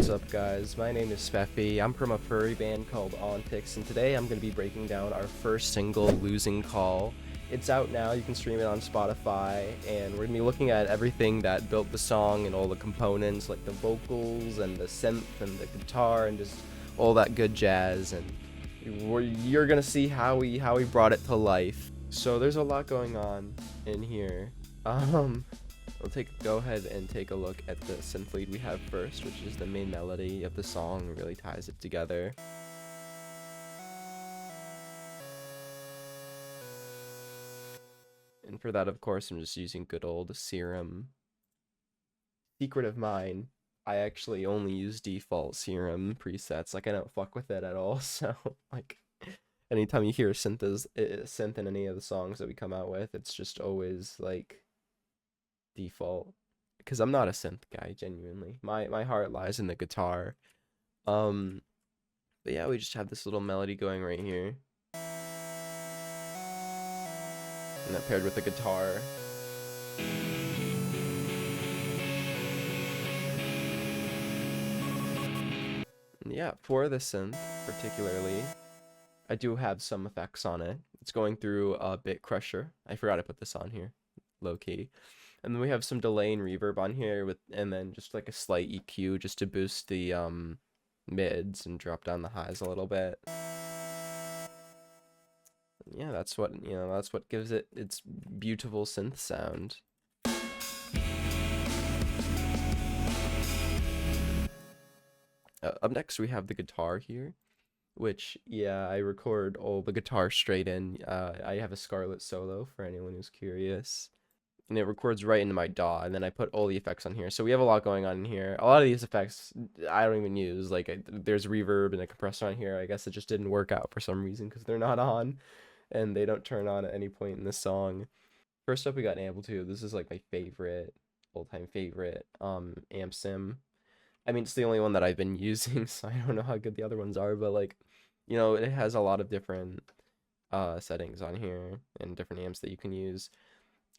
What's up, guys? My name is Speffy. I'm from a furry band called Ontix, and today I'm going to be breaking down our first single, Losing Call. It's out now, you can stream it on Spotify, and we're going to be looking at everything that built the song and all the components, like the vocals and the synth and the guitar and just all that good jazz, and you're going to see how we brought it to life. So there's a lot going on in here. We'll go ahead and take a look at the synth lead we have first, which is the main melody of the song and really ties it together. And for that, of course, I'm just using good old Serum. Secret of mine, I actually only use default Serum presets. Like, I don't fuck with it at all, so, like, anytime you hear a synth in any of the songs that we come out with, it's just always, like, default. Because I'm not a synth guy, genuinely. My heart lies in the guitar. But yeah, we just have this little melody going right here. And that paired with the guitar. And yeah, for the synth, particularly, I do have some effects on it. It's going through a bit crusher. I forgot to put this on here, low key. And then we have some delay and reverb on here and then just like a slight EQ just to boost the mids and drop down the highs a little bit. Yeah, that's what gives it its beautiful synth sound. Up next we have the guitar here, which, yeah, I record all the guitar straight in. I have a Scarlett Solo for anyone who's curious. And it records right into my DAW, and then I put all the effects on here. So we have a lot going on in here. A lot of these effects I don't even use. Like, there's reverb and a compressor on here. I guess it just didn't work out for some reason because they're not on, and they don't turn on at any point in the song. First up, we got an amplitude. This is like my favorite, all-time favorite amp sim. I mean, it's the only one that I've been using, so I don't know how good the other ones are, but, like, you know, it has a lot of different settings on here and different amps that you can use.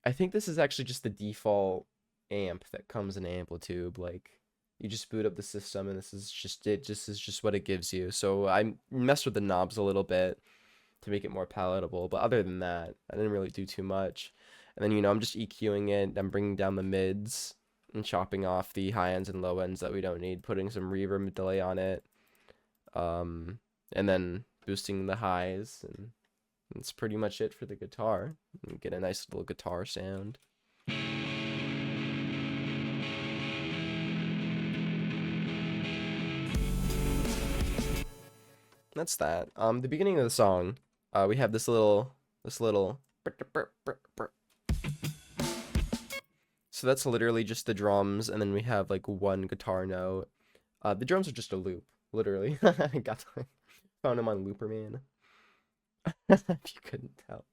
I think this is actually just the default amp that comes in Amplitude. Like, you just boot up the system and this is just it. Just is just what it gives you. So I messed with the knobs a little bit to make it more palatable, but other than that, I didn't really do too much. And then, you know, I'm just EQing it. I'm bringing down the mids and chopping off the high ends and low ends that we don't need, putting some reverb and delay on it, and then boosting the highs, and that's pretty much it for the guitar. You get a nice little guitar sound. That's that. The beginning of the song, we have this little. So that's literally just the drums, and then we have like one guitar note. The drums are just a loop, literally. I found them on Looperman. If you couldn't tell.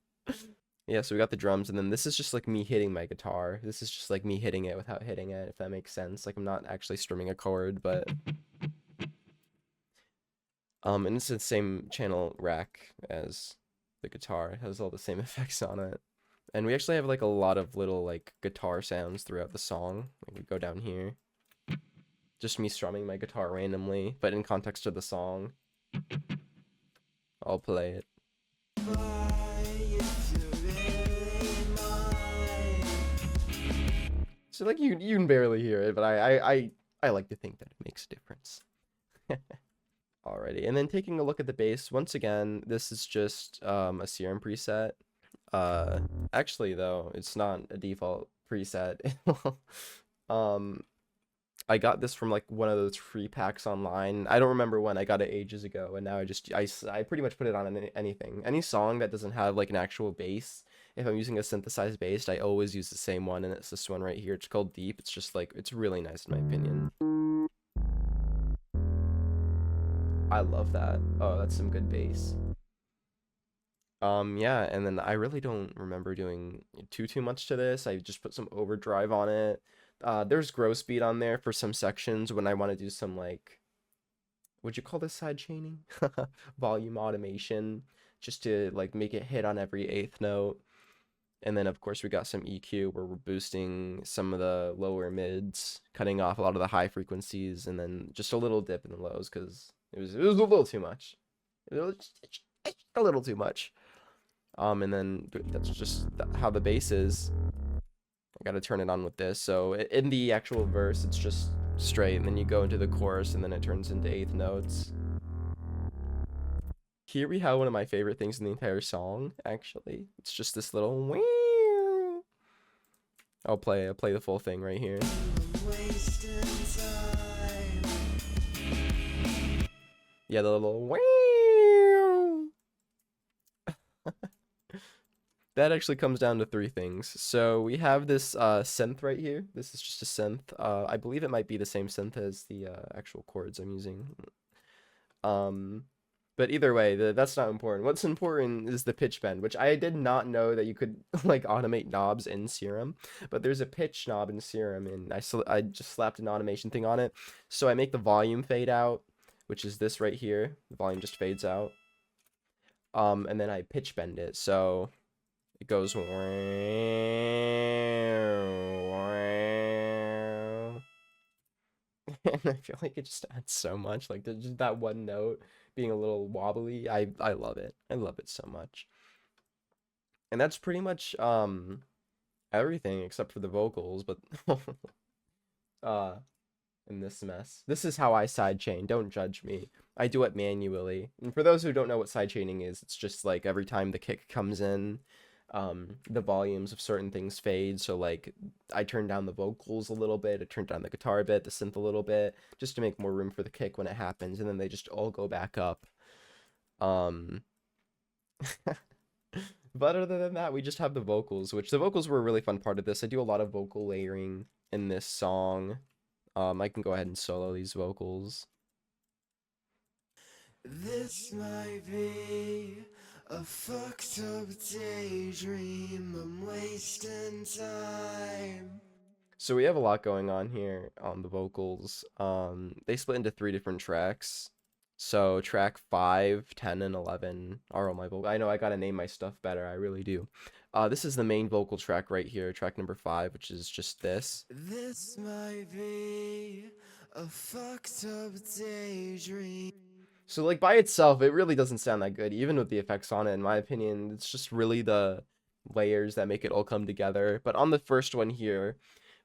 Yeah, so we got the drums, and then this is just like me hitting my guitar. This is just like me hitting it without hitting it, if that makes sense. Like, I'm not actually strumming a chord, but and it's the same channel rack as the guitar. It has all the same effects on it. And we actually have like a lot of little like guitar sounds throughout the song. Like, we go down here. Just me strumming my guitar randomly, but in context of the song. I'll play it. So like you can barely hear it, but I like to think that it makes a difference. Alrighty, and then taking a look at the bass, once again, this is just a Serum preset. Actually though, it's not a default preset. I got this from like one of those free packs online. I don't remember when. I got it ages ago, and now I pretty much put it on anything. Any song that doesn't have like an actual bass. If I'm using a synthesized bass, I always use the same one, and it's this one right here. It's called Deep. It's just like, it's really nice in my opinion. I love that. Oh, that's some good bass. Yeah, and then I really don't remember doing too much to this. I just put some overdrive on it. There's grow speed on there for some sections when I want to do some, like, would you call this side chaining? Volume automation, just to like make it hit on every eighth note. And then of course we got some EQ where we're boosting some of the lower mids, cutting off a lot of the high frequencies, and then just a little dip in the lows because it was a little too much. It was just a little too much. And then that's just how the bass is. I gotta turn it on with this. So in the actual verse, it's just straight, and then you go into the chorus, and then it turns into eighth notes. Here we have one of my favorite things in the entire song, actually. It's just this little wow. I'll play the full thing right here. Yeah, the little wow. That actually comes down to three things. So we have this synth right here. This is just a synth. I believe it might be the same synth as the actual chords I'm using. But either way, that's not important. What's important is the pitch bend, which I did not know that you could like automate knobs in Serum. But there's a pitch knob in Serum, and I just slapped an automation thing on it. So I make the volume fade out, which is this right here. The volume just fades out. And then I pitch bend it. So it goes wow, wow. And I feel like it just adds so much. Like just that one note being a little wobbly. I love it. I love it so much. And that's pretty much everything except for the vocals, but in this mess. This is how I sidechain. Don't judge me. I do it manually. And for those who don't know what sidechaining is, it's just like every time the kick comes in, the volumes of certain things fade. So like I turn down the vocals a little bit, I turn down the guitar a bit, the synth a little bit, just to make more room for the kick when it happens, and then they just all go back up. But other than that, we just have the vocals, which the vocals were a really fun part of this. I do a lot of vocal layering in this song. I can go ahead and solo these vocals. This might be a fucked up daydream, I'm wasting time. So we have a lot going on here on the vocals. They split into 3 different tracks. So track 5, 10, and 11 are all my vocals. I know I gotta name my stuff better, I really do. This is the main vocal track right here, track number 5, which is just this. This might be a fucked up daydream. So like by itself, it really doesn't sound that good, even with the effects on it, in my opinion. It's just really the layers that make it all come together. But on the first one here,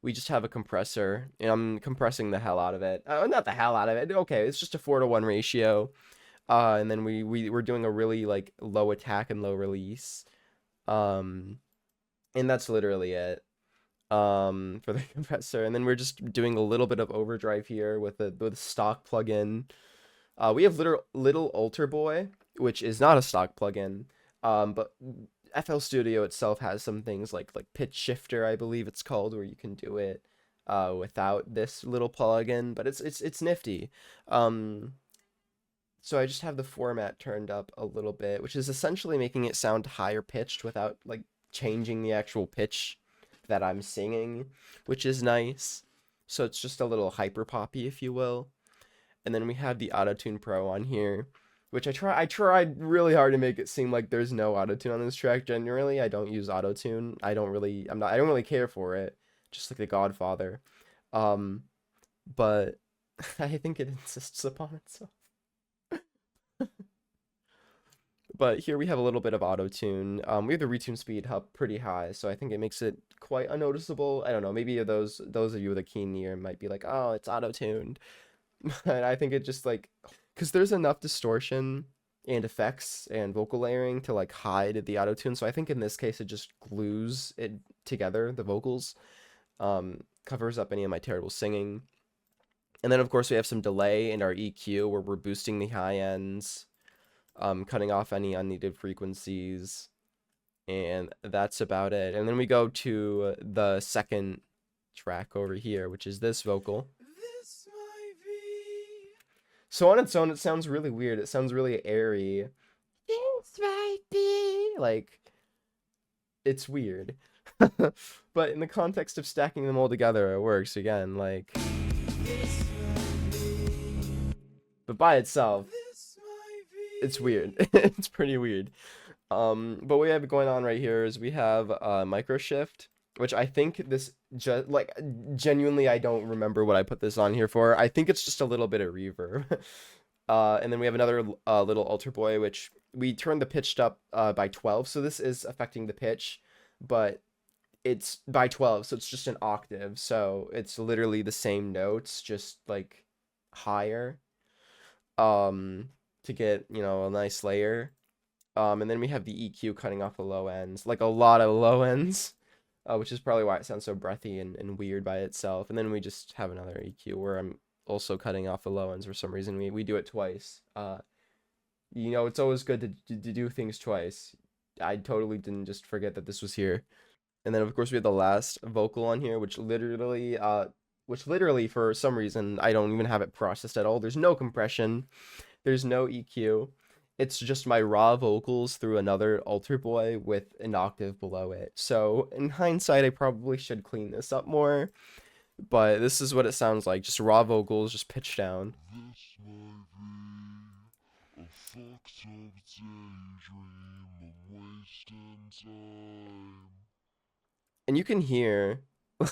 we just have a compressor, and I'm compressing the hell out of it. Not the hell out of it. Okay, it's just a 4:1 ratio. And then we're doing a really like low attack and low release. And that's literally it. For the compressor. And then we're just doing a little bit of overdrive here with the stock plugin. We have little Alter Boy, which is not a stock plugin, but FL Studio itself has some things like pitch shifter, I believe it's called, where you can do it without this little plugin, but it's nifty. So I just have the format turned up a little bit, which is essentially making it sound higher pitched without like changing the actual pitch that I'm singing, which is nice. So it's just a little hyper poppy, if you will. And then we have the Autotune Pro on here, which I tried really hard to make it seem like there's no autotune on this track. Generally, I don't use autotune. I don't really care for it, just like The Godfather. But I think it insists upon itself. But here we have a little bit of autotune. We have the retune speed up pretty high, so I think it makes it quite unnoticeable. I don't know, maybe those of you with a keen ear might be like, oh, it's auto-tuned. But I think it just like, because there's enough distortion and effects and vocal layering to like hide the auto-tune. So I think in this case it just glues it together, the vocals, covers up any of my terrible singing. And then of course we have some delay in our EQ where we're boosting the high ends, cutting off any unneeded frequencies, and that's about it. And then we go to the second track over here, which is this vocal. So on its own, it sounds really weird. It sounds really airy. This might be like, it's weird. But in the context of stacking them all together, it works again. Like, but by itself, it's weird. It's pretty weird. But what we have going on right here is we have micro shift, which I think this just like genuinely I don't remember what I put this on here for. I think it's just a little bit of reverb. And then we have another little alter boy, which we turned the pitched up by 12, so this is affecting the pitch, but it's by 12, so it's just an octave, so it's literally the same notes, just like higher, um, to get, you know, a nice layer. And then we have the EQ cutting off the low ends, like a lot of low ends, which is probably why it sounds so breathy and weird by itself. And then we just have another EQ where I'm also cutting off the low ends for some reason. We do it twice. You know, it's always good to do things twice. I totally didn't just forget that this was here. And then of course we have the last vocal on here, which literally for some reason I don't even have it processed at all. There's no compression, there's no EQ. It's just my raw vocals through another alter boy with an octave below it. So in hindsight, I probably should clean this up more, but this is what it sounds like. Just raw vocals, just pitched down. This might be a fucked up daydream. I'm wasting time. And you can hear,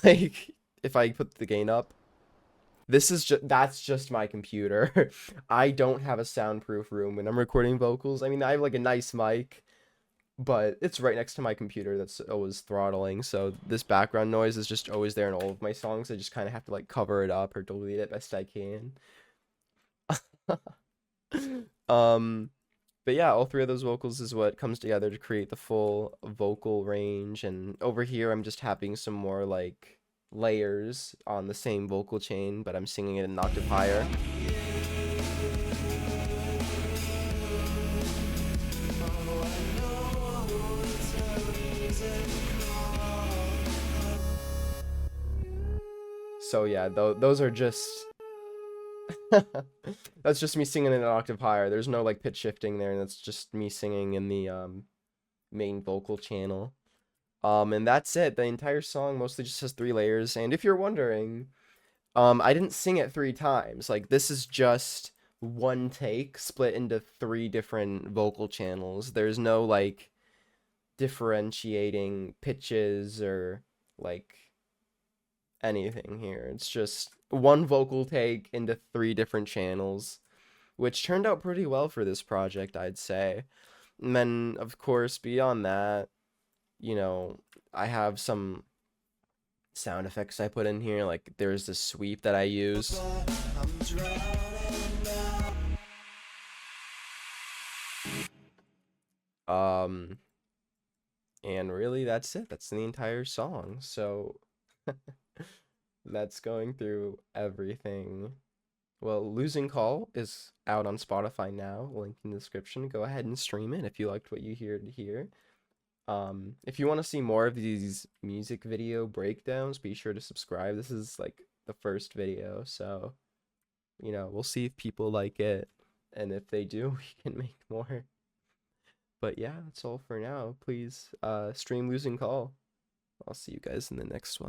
like, if I put the gain up, that's just my computer. I don't have a soundproof room when I'm recording vocals. I mean, I have like a nice mic, but it's right next to my computer that's always throttling. So this background noise is just always there in all of my songs. I just kind of have to like cover it up or delete it best I can. But yeah, all three of those vocals is what comes together to create the full vocal range. And over here, I'm just having some more like layers on the same vocal chain, but I'm singing it an octave higher. So yeah, those are just that's just me singing in an octave higher. There's no like pitch shifting there, and that's just me singing in the main vocal channel. And that's it. The entire song mostly just has 3 layers. And if you're wondering, I didn't sing it 3 times. Like this is just one take split into 3 different vocal channels. There's no like differentiating pitches or like anything here. It's just one vocal take into 3 different channels, which turned out pretty well for this project, I'd say. And then, of course, beyond that, you know, I have some sound effects I put in here. Like, there's this sweep that I use. And really, that's it. That's the entire song. So, that's going through everything. Well, Losing Call is out on Spotify now, link in the description. Go ahead and stream it if you liked what you heard here. If you want to see more of these music video breakdowns, be sure to subscribe. This is like the first video, so you know, we'll see if people like it, and if they do, we can make more. But yeah, that's all for now. Please stream Losing Call. I'll see you guys in the next one.